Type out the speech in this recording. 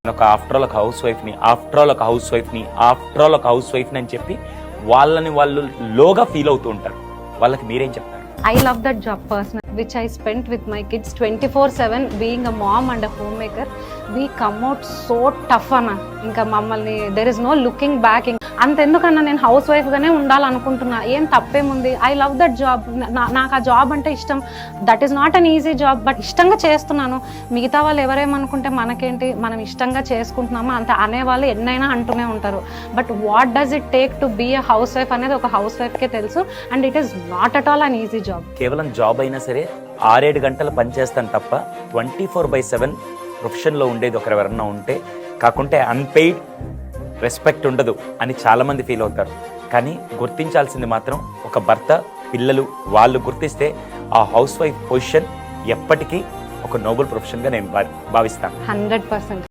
ఒక after all ఒక house వైఫ్ని అని చెప్పి వాళ్ళని వాళ్ళు లోగా ఫీల్ అవుతూ ఉంటారు. వాళ్ళకి మీరేం చెప్తారు? I love that job personally, which I spent with my kids 24/7. Being a mom and a homemaker, we come out so tough అన్న. ఇంకా మమ్మల్ని there is no looking back. అంతెందుకన్నా నేను హౌస్ వైఫ్గానే ఉండాలనుకుంటున్నా. ఏం తప్పేముంది? I love that job. నాకు ఆ job అంటే ఇష్టం. That is not an easy job, but ఇష్టంగా చేస్తున్నాను. మిగతా వాళ్ళు ఎవరేమనుకుంటే మనకేంటి, మనం ఇష్టంగా చేసుకుంటున్నామా అంత అనేవాళ్ళు ఎన్నైనా అంటూనే ఉంటారు. But what does it take to be a house wife అనేది ఒక హౌస్ వైఫ్కే తెలుసు. And it is not at all an easy job. కేవలం జాబ్ అయినా సరే 6-7 గంటలు పనిచేస్తాను తప్ప 24/7 ప్రొఫెషన్లో ఉండేది ఒకరు ఎవరన్నా ఉంటే, కాకుంటే అన్పెయిడ్ రెస్పెక్ట్ ఉండదు అని చాలామంది ఫీల్ అవుతారు. కానీ గుర్తించాల్సింది మాత్రం ఒక భర్త, పిల్లలు వాళ్ళు గుర్తిస్తే ఆ హౌస్ వైఫ్ పొజిషన్ ఎప్పటికీ ఒక నోబెల్ ప్రొఫెషన్గా నేను భావిస్తాను. 100%.